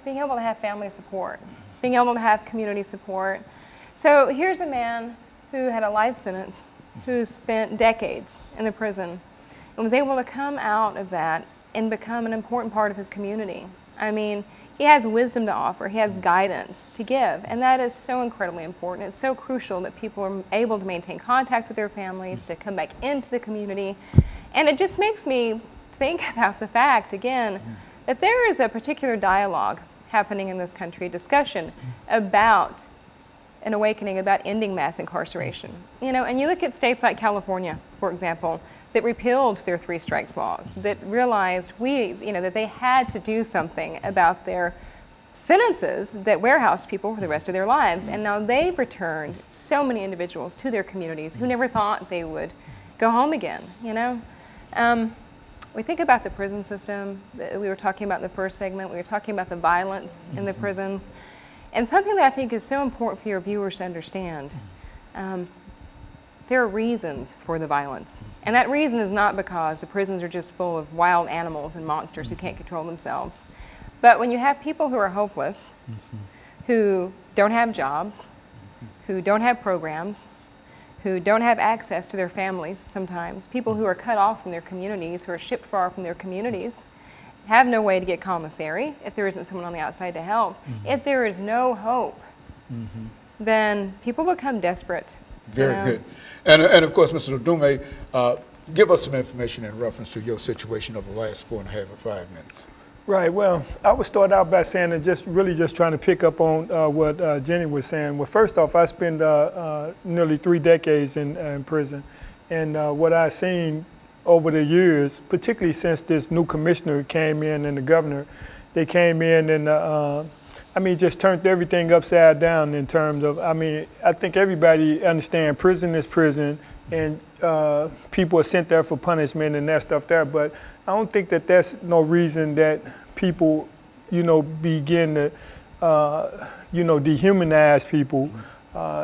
being able to have family support, being able to have community support. So here's a man who had a life sentence, who spent decades in the prison, and was able to come out of that and become an important part of his community. I mean, he has wisdom to offer, he has guidance to give, and that is so incredibly important. It's so crucial that people are able to maintain contact with their families, to come back into the community. And it just makes me think about the fact, again, that there is a particular dialogue happening in this country, discussion about an awakening, about ending mass incarceration. You know, and you look at states like California, for example, that repealed their 3 strikes laws, that realized that they had to do something about their sentences that warehoused people for the rest of their lives. And now they've returned so many individuals to their communities who never thought they would go home again, you know? We think about the prison system. We were talking about in the first segment. We were talking about the violence in the prisons. And something that I think is so important for your viewers to understand, there are reasons for the violence. And that reason is not because the prisons are just full of wild animals and monsters who can't control themselves. But when you have people who are hopeless, who don't have jobs, who don't have programs, who don't have access to their families sometimes, people who are cut off from their communities, who are shipped far from their communities, have no way to get commissary if there isn't someone on the outside to help. If there is no hope, then people become desperate. Very good. And of course, Mr. Odume, give us some information in reference to your situation over the last 4.5 or 5 minutes. Right. Well, I would start out by saying that just trying to pick up on what Jenny was saying. Well, first off, I spent nearly 3 decades in prison, and what I've seen over the years, particularly since this new commissioner came in and the governor, they came in and just turned everything upside down in terms of, I think everybody understands prison is prison, and people are sent there for punishment and that stuff there, but I don't think that that's no reason that people, begin to, dehumanize people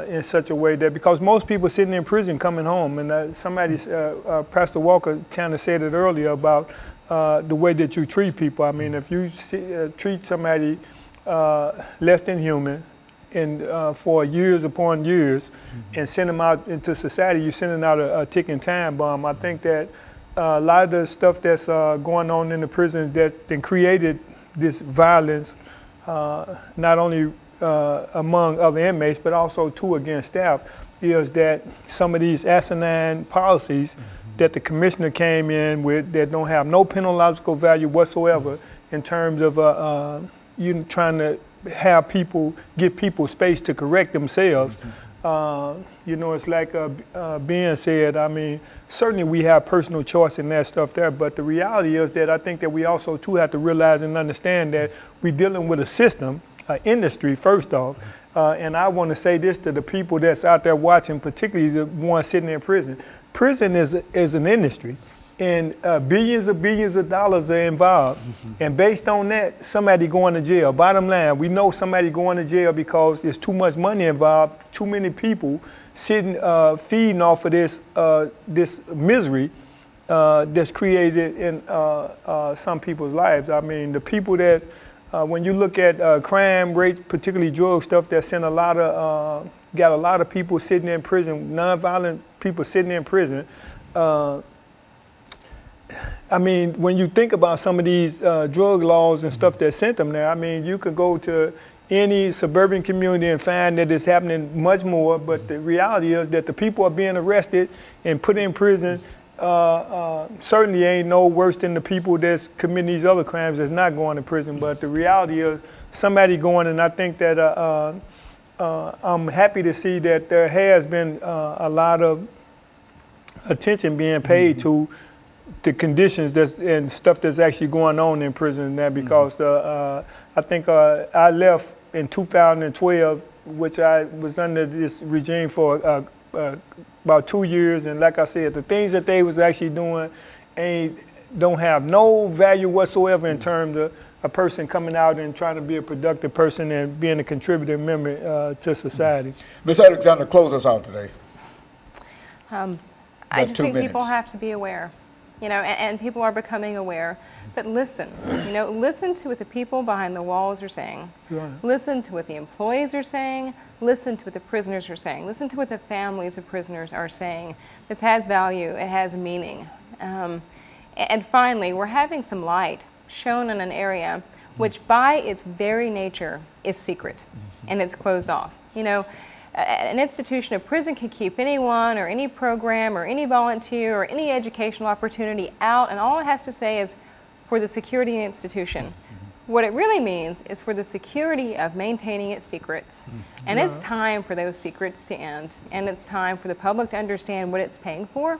in such a way that, because most people sitting in prison coming home, and Pastor Walker kind of said it earlier about the way that you treat people. I mean, if you treat somebody less than human and for years upon years and send them out into society, you're sending out a ticking time bomb. I think that a lot of the stuff that's going on in the prison that then created this violence, not only among other inmates, but also against staff, is that some of these asinine policies that the commissioner came in with that don't have no penological value whatsoever in terms of trying to have people, give people space to correct themselves. It's like Ben said, certainly we have personal choice in that stuff there, but the reality is that I think that we also too have to realize and understand that we're dealing with a system, industry first off, and I want to say this to the people that's out there watching, particularly the ones sitting in prison. Prison is an industry, and billions of dollars are involved, and based on that, somebody going to jail. Bottom line, we know somebody going to jail because there's too much money involved, too many people sitting, feeding off of this misery that's created in some people's lives. I mean, the people that, when you look at crime rate, particularly drug stuff, that sent got a lot of people sitting in prison, nonviolent people sitting in prison. When you think about some of these drug laws and stuff that sent them there, you could go to any suburban community and find that it's happening much more, but the reality is that the people are being arrested and put in prison certainly ain't no worse than the people that's committing these other crimes that's not going to prison. But the reality is somebody going, and I think that I'm happy to see that there has been a lot of attention being paid to the conditions and stuff that's actually going on in prison now, because I think I left in 2012, which I was under this regime for about 2 years, and like I said, the things that they was actually doing don't have no value whatsoever in terms of a person coming out and trying to be a productive person and being a contributing member to society. Ms. Alexander, close us out today. I just think people have to be aware, and people are becoming aware but listen. You know, listen to what the people behind the walls are saying. Right. Listen to what the employees are saying. Listen to what the prisoners are saying. Listen to what the families of prisoners are saying. This has value. It has meaning. And finally, we're having some light shown in an area which by its very nature is secret and it's closed off. You know, an institution, a prison can keep anyone or any program or any volunteer or any educational opportunity out, and all it has to say is for the security of the institution. What it really means is for the security of maintaining its secrets. And it's time for those secrets to end, and it's time for the public to understand what it's paying for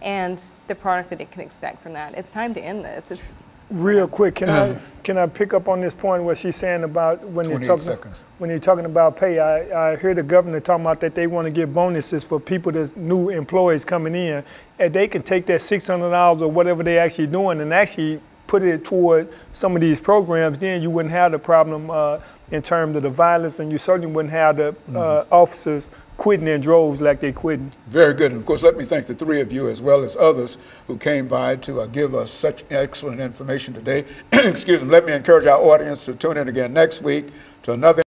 and the product that it can expect from that. It's time to end this. It's real quick, can I pick up on this point what she's saying about when you're talking about pay? I heard the governor talking about that they want to give bonuses for people that's new employees coming in, and they can take that $600 or whatever they're actually doing and actually put it toward some of these programs. Then you wouldn't have the problem in terms of the violence, and you certainly wouldn't have the officers quitting in droves like they quitting. Very good. And of course, let me thank the three of you as well as others who came by to give us such excellent information today. Excuse me. Let me encourage our audience to tune in again next week to another